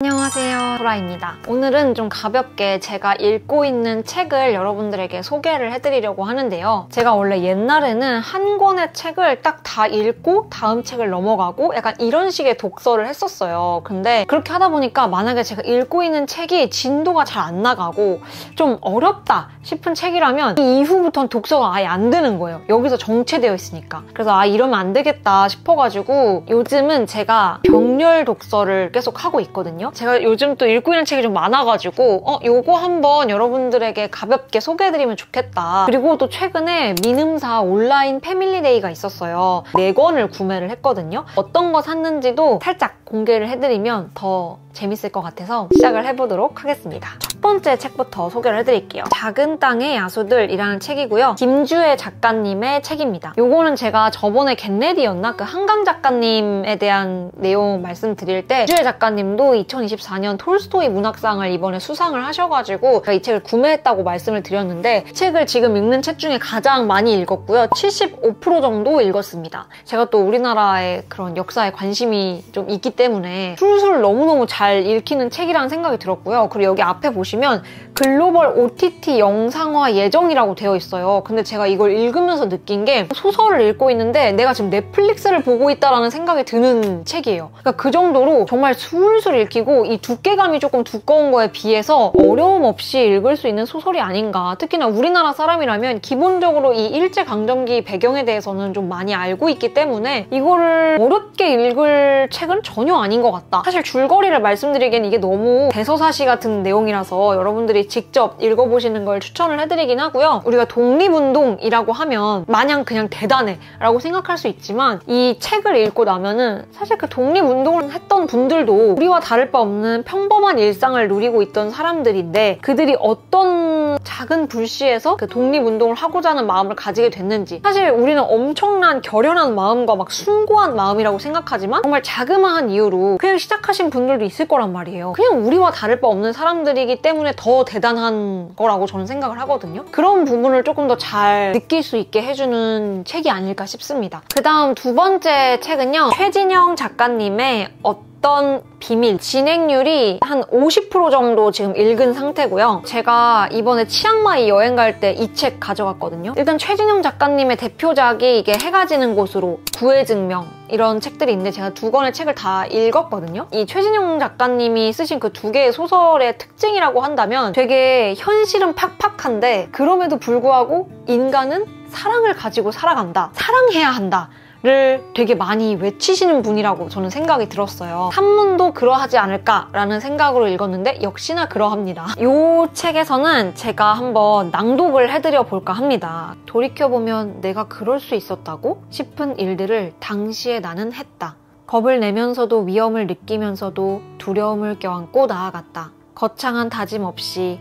안녕하세요, 소라입니다. 오늘은 좀 가볍게 제가 읽고 있는 책을 여러분들에게 소개를 해드리려고 하는데요. 제가 원래 옛날에는 한 권의 책을 딱 다 읽고 다음 책을 넘어가고 약간 이런 식의 독서를 했었어요. 근데 그렇게 하다 보니까 만약에 제가 읽고 있는 책이 진도가 잘 안 나가고 좀 어렵다 싶은 책이라면 이 이후부터는 독서가 아예 안 되는 거예요. 여기서 정체되어 있으니까. 그래서 이러면 안 되겠다 싶어가지고 요즘은 제가 병렬 독서를 계속 하고 있거든요. 제가 요즘 또 읽고 있는 책이 좀 많아가지고 요거 한번 여러분들에게 가볍게 소개해드리면 좋겠다. 그리고 또 최근에 민음사 온라인 패밀리데이가 있었어요. 4권을 구매를 했거든요. 어떤 거 샀는지도 살짝 공개를 해드리면 더 재밌을 것 같아서 시작을 해보도록 하겠습니다. 첫 번째 책부터 소개를 해드릴게요. 작은 땅의 야수들이라는 책이고요. 김주혜 작가님의 책입니다. 요거는 제가 저번에 겟레디였나? 그 한강 작가님에 대한 내용 말씀드릴 때 김주혜 작가님도 2024년 톨스토이 문학상을 이번에 수상을 하셔가지고 제가 이 책을 구매했다고 말씀을 드렸는데 이 책을 지금 읽는 책 중에 가장 많이 읽었고요. 75% 정도 읽었습니다. 제가 또 우리나라의 그런 역사에 관심이 좀 있기 때문에 술술 너무너무 잘 읽히는 책이라는 생각이 들었고요. 그리고 여기 앞에 보시면 글로벌 OTT 영상화 예정이라고 되어 있어요. 근데 제가 이걸 읽으면서 느낀 게 소설을 읽고 있는데 내가 지금 넷플릭스를 보고 있다라는 생각이 드는 책이에요. 그러니까 그 정도로 정말 술술 읽히고 이 두께감이 조금 두꺼운 거에 비해서 어려움 없이 읽을 수 있는 소설이 아닌가. 특히나 우리나라 사람이라면 기본적으로 이 일제강점기 배경에 대해서는 좀 많이 알고 있기 때문에 이거를 어렵게 읽을 책은 전혀 아닌 것 같다. 사실 줄거리를 말씀드리기엔 이게 너무 대서사시 같은 내용이라서 여러분들이 직접 읽어보시는 걸 추천을 해드리긴 하고요. 우리가 독립운동이라고 하면 마냥 그냥 대단해 라고 생각할 수 있지만 이 책을 읽고 나면은 사실 그 독립운동을 했던 분들도 우리와 다를 바 없는 평범한 일상을 누리고 있던 사람들인데 그들이 어떤 작은 불씨에서 그 독립운동을 하고자 하는 마음을 가지게 됐는지 사실 우리는 엄청난 결연한 마음과 막 숭고한 마음이라고 생각하지만 정말 자그마한 이유로 그냥 시작하신 분들도 있을 거란 말이에요. 그냥 우리와 다를 바 없는 사람들이기 때문에 더 대단한 거라고 저는 생각을 하거든요. 그런 부분을 조금 더 잘 느낄 수 있게 해주는 책이 아닐까 싶습니다. 그 다음 두 번째 책은요. 최진영 작가님의 어떤 비밀. 진행률이 한 50% 정도 지금 읽은 상태고요. 제가 이번에 치앙마이 여행 갈 때 이 책 가져갔거든요. 일단 최진영 작가님의 대표작이 이게 해가 지는 곳으로, 구해증명 이런 책들이 있는데 제가 2권의 책을 다 읽었거든요. 이 최진영 작가님이 쓰신 그 2개의 소설의 특징이라고 한다면 되게 현실은 팍팍한데 그럼에도 불구하고 인간은 사랑을 가지고 살아간다. 사랑해야 한다. 를 되게 많이 외치시는 분이라고 저는 생각이 들었어요. 산문도 그러하지 않을까라는 생각으로 읽었는데 역시나 그러합니다. 이 책에서는 제가 한번 낭독을 해드려 볼까 합니다. 돌이켜보면 내가 그럴 수 있었다고 싶은 일들을 당시에 나는 했다. 겁을 내면서도 위험을 느끼면서도 두려움을 껴안고 나아갔다. 거창한 다짐 없이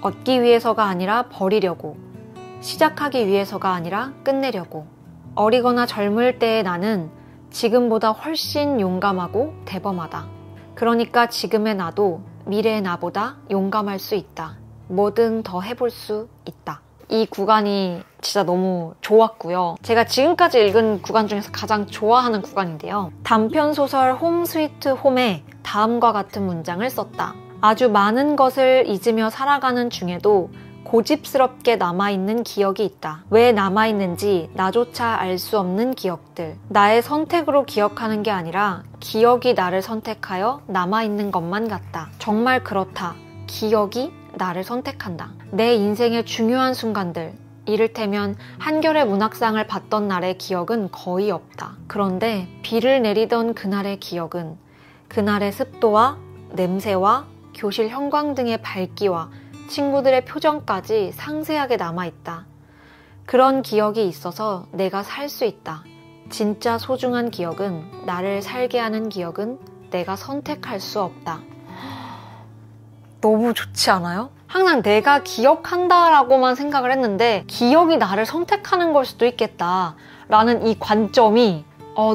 얻기 위해서가 아니라 버리려고, 시작하기 위해서가 아니라 끝내려고. 어리거나 젊을 때의 나는 지금보다 훨씬 용감하고 대범하다. 그러니까 지금의 나도 미래의 나보다 용감할 수 있다. 뭐든 더 해볼 수 있다. 이 구간이 진짜 너무 좋았고요. 제가 지금까지 읽은 구간 중에서 가장 좋아하는 구간인데요. 단편소설 홈 스위트 홈에 다음과 같은 문장을 썼다. 아주 많은 것을 잊으며 살아가는 중에도 고집스럽게 남아있는 기억이 있다. 왜 남아있는지 나조차 알 수 없는 기억들. 나의 선택으로 기억하는 게 아니라 기억이 나를 선택하여 남아있는 것만 같다. 정말 그렇다. 기억이 나를 선택한다. 내 인생의 중요한 순간들, 이를테면 한겨레 문학상을 받던 날의 기억은 거의 없다. 그런데 비를 내리던 그날의 기억은 그날의 습도와 냄새와 교실 형광등의 밝기와 친구들의 표정까지 상세하게 남아있다. 그런 기억이 있어서 내가 살 수 있다. 진짜 소중한 기억은, 나를 살게 하는 기억은 내가 선택할 수 없다. 너무 좋지 않아요? 항상 내가 기억한다라고만 생각을 했는데 기억이 나를 선택하는 걸 수도 있겠다 라는 이 관점이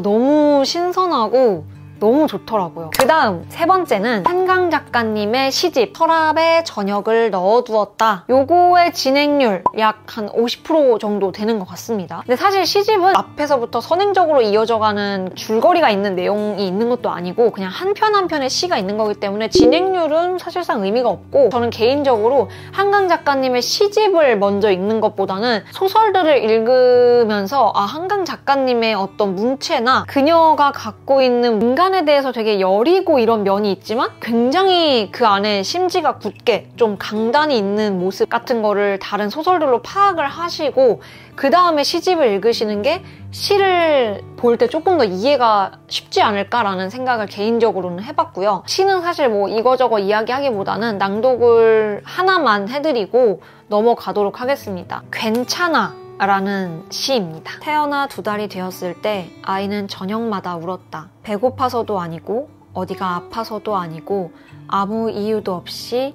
너무 신선하고 너무 좋더라고요. 그 다음 세 번째는 한강 작가님의 시집 서랍에 저녁을 넣어두었다. 요거의 진행률 약 한 50% 정도 되는 것 같습니다. 근데 사실 시집은 앞에서부터 선행적으로 이어져가는 줄거리가 있는 내용이 있는 것도 아니고 그냥 한 편 한 편의 시가 있는 거기 때문에 진행률은 사실상 의미가 없고, 저는 개인적으로 한강 작가님의 시집을 먼저 읽는 것보다는 소설들을 읽으면서 한강 작가님의 어떤 문체나 그녀가 갖고 있는 인간에 대해서 되게 여리고 이런 면이 있지만 굉장히 그 안에 심지가 굳게 좀 강단이 있는 모습 같은 거를 다른 소설들로 파악을 하시고 그 다음에 시집을 읽으시는 게 시를 볼 때 조금 더 이해가 쉽지 않을까라는 생각을 개인적으로는 해봤고요. 시는 사실 뭐 이거저거 이야기하기보다는 낭독을 하나만 해드리고 넘어가도록 하겠습니다. 괜찮아 라는 시입니다. 태어나 2달이 되었을 때 아이는 저녁마다 울었다. 배고파서도 아니고 어디가 아파서도 아니고 아무 이유도 없이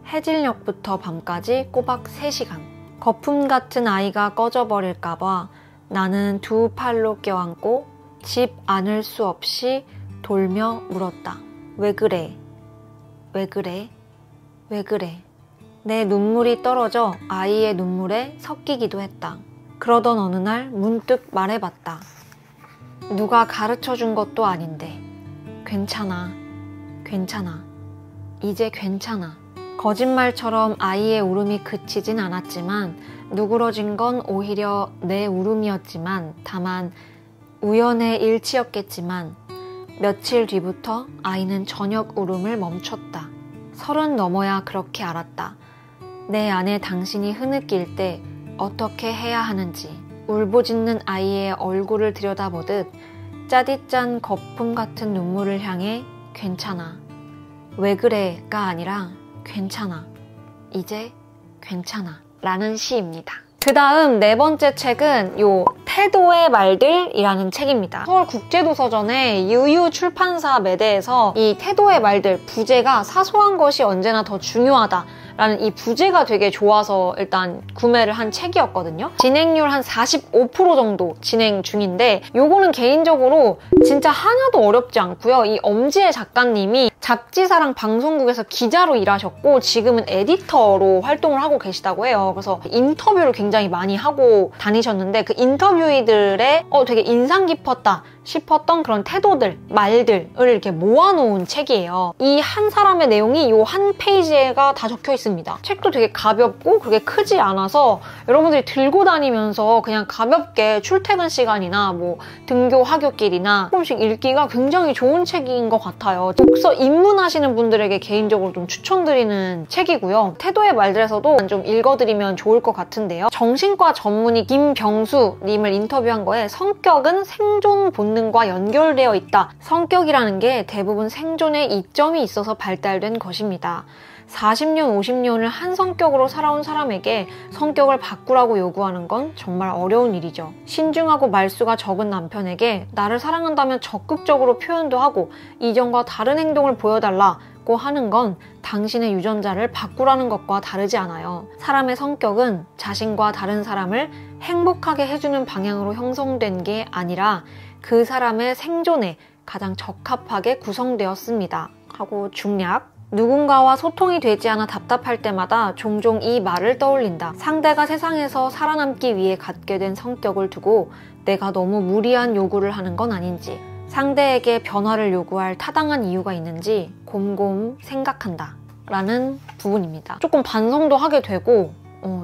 해질녘부터 밤까지 꼬박 3시간. 거품 같은 아이가 꺼져버릴까봐 나는 2 팔로 껴안고 집 안을 수 없이 돌며 물었다. 왜 그래? 왜 그래? 왜 그래? 내 눈물이 떨어져 아이의 눈물에 섞이기도 했다. 그러던 어느 날 문득 말해봤다. 누가 가르쳐준 것도 아닌데 괜찮아, 괜찮아, 이제 괜찮아. 거짓말처럼 아이의 울음이 그치진 않았지만 누그러진 건 오히려 내 울음이었지만 다만 우연의 일치였겠지만 며칠 뒤부터 아이는 저녁 울음을 멈췄다. 30 넘어야 그렇게 알았다. 내 안에 당신이 흐느낄 때 어떻게 해야 하는지. 울부짖는 아이의 얼굴을 들여다보듯 짜디짠 거품 같은 눈물을 향해 괜찮아. 왜 그래가 아니라 괜찮아. 이제 괜찮아. 라는 시입니다. 그 다음 4번째 책은 요 태도의 말들이라는 책입니다. 서울국제도서전의 유유 출판사 매대에서 이 태도의 말들, 부제가 사소한 것이 언제나 더 중요하다 라는 이 부제가 되게 좋아서 일단 구매를 한 책이었거든요. 진행률 한 45% 정도 진행 중인데 요거는 개인적으로 진짜 하나도 어렵지 않고요. 이 엄지혜 작가님이 잡지사랑 방송국에서 기자로 일하셨고 지금은 에디터로 활동을 하고 계시다고 해요. 그래서 인터뷰를 굉장히 많이 하고 다니셨는데 그 인터뷰이들의 되게 인상 깊었다 싶었던 그런 태도들, 말들을 이렇게 모아놓은 책이에요. 이 한 사람의 내용이 이 한 페이지가 다 적혀 있습니다. 책도 되게 가볍고 그렇게 크지 않아서 여러분들이 들고 다니면서 그냥 가볍게 출퇴근 시간이나 뭐 등교 하굣길이나 조금씩 읽기가 굉장히 좋은 책인 것 같아요. 독서 입문하시는 분들에게 개인적으로 좀 추천드리는 책이고요. 태도의 말들에서도 좀 읽어드리면 좋을 것 같은데요. 정신과 전문의 김병수 님을 인터뷰한 거에 성격은 생존 본능과 연결되어 있다. 성격이라는 게 대부분 생존에 이점이 있어서 발달된 것입니다. 40년, 50년을 한 성격으로 살아온 사람에게 성격을 바꾸라고 요구하는 건 정말 어려운 일이죠. 신중하고 말수가 적은 남편에게 나를 사랑한다면 적극적으로 표현도 하고 이전과 다른 행동을 보여달라고 하는 건 당신의 유전자를 바꾸라는 것과 다르지 않아요. 사람의 성격은 자신과 다른 사람을 행복하게 해주는 방향으로 형성된 게 아니라 그 사람의 생존에 가장 적합하게 구성되었습니다. 하고 중략. 누군가와 소통이 되지 않아 답답할 때마다 종종 이 말을 떠올린다. 상대가 세상에서 살아남기 위해 갖게 된 성격을 두고 내가 너무 무리한 요구를 하는 건 아닌지, 상대에게 변화를 요구할 타당한 이유가 있는지 곰곰 생각한다. 라는 부분입니다. 조금 반성도 하게 되고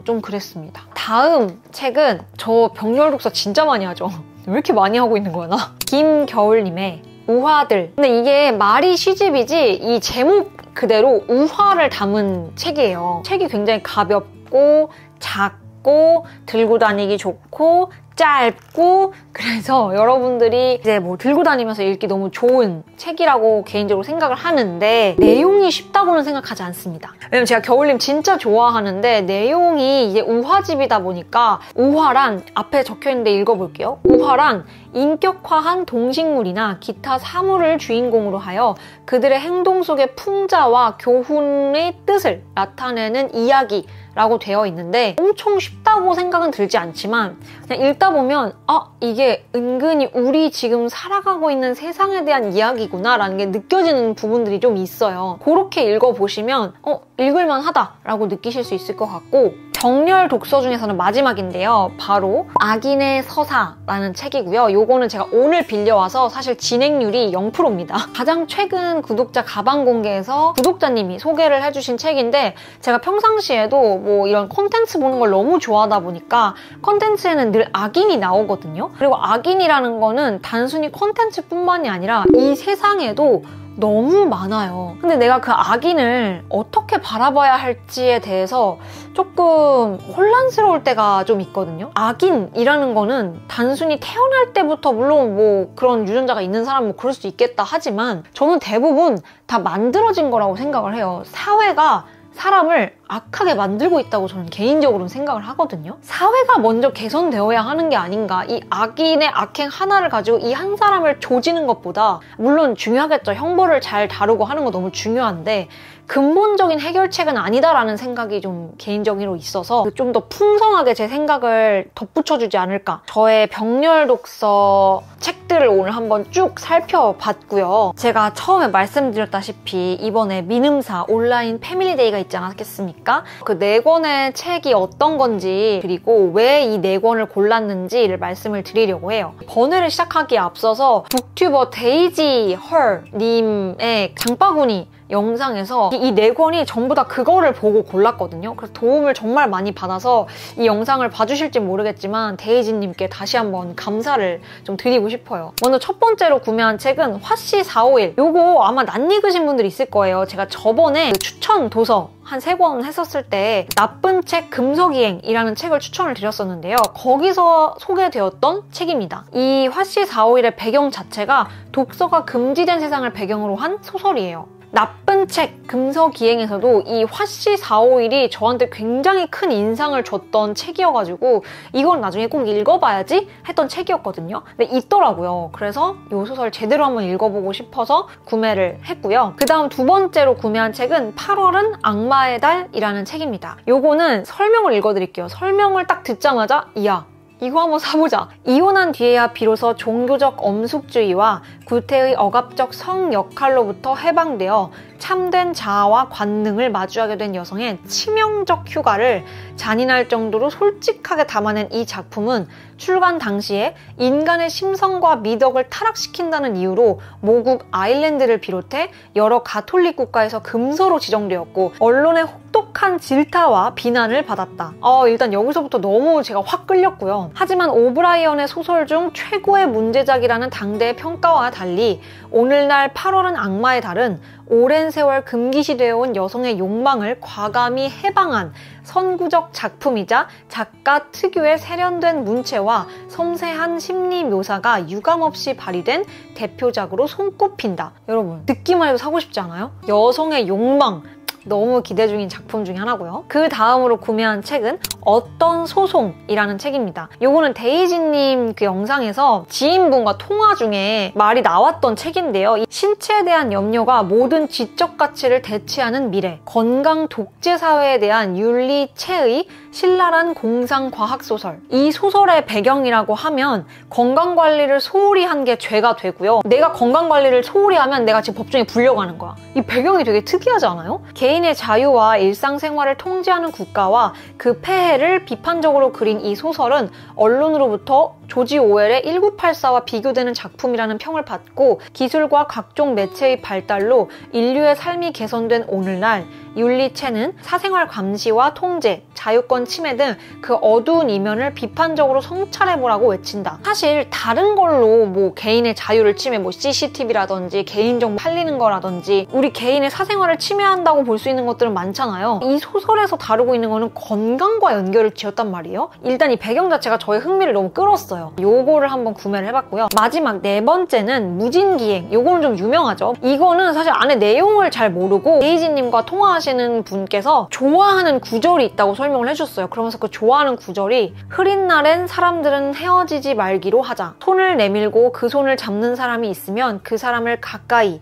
좀 그랬습니다. 다음 책은 저 병렬 독서 진짜 많이 하죠. 왜 이렇게 많이 하고 있는 거야 나? 김겨울님의 우화들. 근데 이게 말이 시집이지 이 제목 그대로 우화를 담은 책이에요. 책이 굉장히 가볍고 작고 들고 다니기 좋고 짧고 그래서 여러분들이 이제 뭐 들고 다니면서 읽기 너무 좋은 책이라고 개인적으로 생각을 하는데 내용이 쉽다고는 생각하지 않습니다. 왜냐면 제가 겨울님 진짜 좋아하는데 내용이 이제 우화집이다 보니까 우화란 앞에 적혀있는데 읽어볼게요. 우화란 인격화한 동식물이나 기타 사물을 주인공으로 하여 그들의 행동 속의 풍자와 교훈의 뜻을 나타내는 이야기라고 되어 있는데 엄청 쉽다 슬프다고 생각은 들지 않지만 그냥 읽다 보면 이게 은근히 우리 지금 살아가고 있는 세상에 대한 이야기구나 라는 게 느껴지는 부분들이 좀 있어요. 그렇게 읽어보시면 읽을만 하다라고 느끼실 수 있을 것 같고, 정렬 독서 중에서는 마지막인데요. 바로 악인의 서사라는 책이고요. 요거는 제가 오늘 빌려와서 사실 진행률이 0%입니다. 가장 최근 구독자 가방 공개에서 구독자님이 소개를 해주신 책인데, 제가 평상시에도 뭐 이런 콘텐츠 보는 걸 너무 좋아하다 보니까 콘텐츠에는 늘 악인이 나오거든요. 그리고 악인이라는 거는 단순히 콘텐츠뿐만이 아니라 이 세상에도 너무 많아요. 근데 내가 그 악인을 어떻게 바라봐야 할지에 대해서 조금 혼란스러울 때가 좀 있거든요. 악인이라는 거는 단순히 태어날 때부터, 물론 뭐 그런 유전자가 있는 사람은 뭐 그럴 수 있겠다 하지만, 저는 대부분 다 만들어진 거라고 생각을 해요. 사회가 사람을 악하게 만들고 있다고 저는 개인적으로는 생각을 하거든요. 사회가 먼저 개선되어야 하는 게 아닌가. 이 악인의 악행 하나를 가지고 이 한 사람을 조지는 것보다, 물론 중요하겠죠. 형벌을 잘 다루고 하는 거 너무 중요한데 근본적인 해결책은 아니다라는 생각이 좀 개인적으로 있어서 좀 더 풍성하게 제 생각을 덧붙여주지 않을까. 저의 병렬 독서 책들을 오늘 한번 쭉 살펴봤고요. 제가 처음에 말씀드렸다시피 이번에 민음사 온라인 패밀리데이가 있지 않았겠습니까? 그 4권의 책이 어떤 건지, 그리고 왜 이 4권을 골랐는지를 말씀을 드리려고 해요. 번외를 시작하기에 앞서서 북튜버 데이지 헐 님의 장바구니 영상에서 이 4권이 전부 다 그거를 보고 골랐거든요. 그래서 도움을 정말 많이 받아서 이 영상을 봐주실지 모르겠지만 데이지님께 다시 한번 감사를 좀 드리고 싶어요. 먼저 첫 번째로 구매한 책은 화씨 451. 요거 아마 낯익으신 분들 있을 거예요. 제가 저번에 그 추천 도서 한 3권 했었을 때 나쁜 책 금서기행이라는 책을 추천을 드렸었는데요. 거기서 소개되었던 책입니다. 이 화씨 451의 배경 자체가 독서가 금지된 세상을 배경으로 한 소설이에요. 나쁜 책 금서기행에서도 이 화씨 451이 저한테 굉장히 큰 인상을 줬던 책이어가지고 이건 나중에 꼭 읽어봐야지 했던 책이었거든요. 근데 있더라고요. 그래서 이 소설 제대로 한번 읽어보고 싶어서 구매를 했고요. 그 다음 두 번째로 구매한 책은 8월은 악마의 달이라는 책입니다. 요거는 설명을 읽어드릴게요. 설명을 딱 듣자마자 이야, 이거 한번 사보자. 이혼한 뒤에야 비로소 종교적 엄숙주의와 구태의 억압적 성 역할로부터 해방되어 참된 자아와 관능을 마주하게 된 여성의 치명적 휴가를 잔인할 정도로 솔직하게 담아낸 이 작품은 출간 당시에 인간의 심성과 미덕을 타락시킨다는 이유로 모국 아일랜드를 비롯해 여러 가톨릭 국가에서 금서로 지정되었고 언론의 혹독한 질타와 비난을 받았다. 일단 여기서부터 너무 제가 확 끌렸고요. 하지만 오브라이언의 소설 중 최고의 문제작이라는 당대의 평가와 달리 오늘날 8월은 악마의 달은 오랜 세월 금기시되어 온 여성의 욕망을 과감히 해방한 선구적 작품이자 작가 특유의 세련된 문체와 섬세한 심리 묘사가 유감없이 발휘된 대표작으로 손꼽힌다. 여러분, 듣기만 해도 사고 싶지 않아요? 여성의 욕망, 너무 기대 중인 작품 중에 하나고요. 그 다음으로 구매한 책은 어떤 소송이라는 책입니다. 요거는 데이지님 그 영상에서 지인분과 통화 중에 말이 나왔던 책인데요. 이 신체에 대한 염려가 모든 지적 가치를 대체하는 미래, 건강 독재 사회에 대한 윤리체의 신랄한 공상과학소설. 이 소설의 배경이라고 하면 건강관리를 소홀히 한 게 죄가 되고요. 내가 건강관리를 소홀히 하면 내가 지금 법정에 불려가는 거야. 이 배경이 되게 특이하지 않아요? 개인의 자유와 일상생활을 통제하는 국가와 그 폐해를 비판적으로 그린 이 소설은 언론으로부터 조지 오웰의 1984와 비교되는 작품이라는 평을 받고 기술과 각종 매체의 발달로 인류의 삶이 개선된 오늘날 윤리체는 사생활 감시와 통제, 자유권 침해 등 그 어두운 이면을 비판적으로 성찰해보라고 외친다. 사실 다른 걸로 뭐 개인의 자유를 침해, 뭐 CCTV라든지 개인정보 팔리는 거라든지 우리 개인의 사생활을 침해한다고 볼 수 있는 것들은 많잖아요. 이 소설에서 다루고 있는 거는 건강과 연결을 지었단 말이에요. 일단 이 배경 자체가 저의 흥미를 너무 끌었어요. 요거를 한번 구매를 해봤고요. 마지막 4번째는 무진기행. 요거는 좀 유명하죠. 이거는 사실 안에 내용을 잘 모르고 데이지님과 통화하시는 분께서 좋아하는 구절이 있다고 설명을 해줬어요. 그러면서 그 좋아하는 구절이 흐린 날엔 사람들은 헤어지지 말기로 하자. 손을 내밀고 그 손을 잡는 사람이 있으면 그 사람을 가까이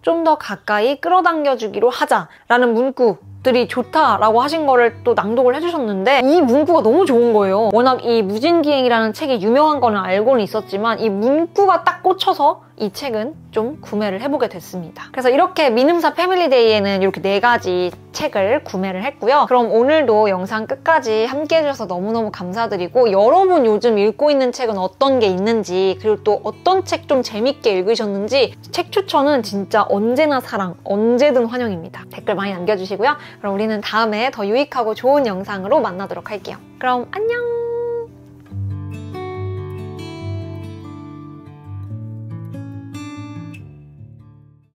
좀 더 가까이 끌어당겨주기로 하자 라는 문구 들이 좋다라고 하신 거를 또 낭독을 해주셨는데 이 문구가 너무 좋은 거예요. 워낙 이 무진기행이라는 책이 유명한 거는 알고는 있었지만 이 문구가 딱 꽂혀서 이 책은 좀 구매를 해보게 됐습니다. 그래서 이렇게 민음사 패밀리데이에는 이렇게 4가지 책을 구매를 했고요. 그럼 오늘도 영상 끝까지 함께 해주셔서 너무너무 감사드리고 여러분 요즘 읽고 있는 책은 어떤 게 있는지 그리고 또 어떤 책 좀 재밌게 읽으셨는지 책 추천은 진짜 언제나 사랑, 언제든 환영입니다. 댓글 많이 남겨주시고요. 그럼 우리는 다음에 더 유익하고 좋은 영상으로 만나도록 할게요. 그럼 안녕!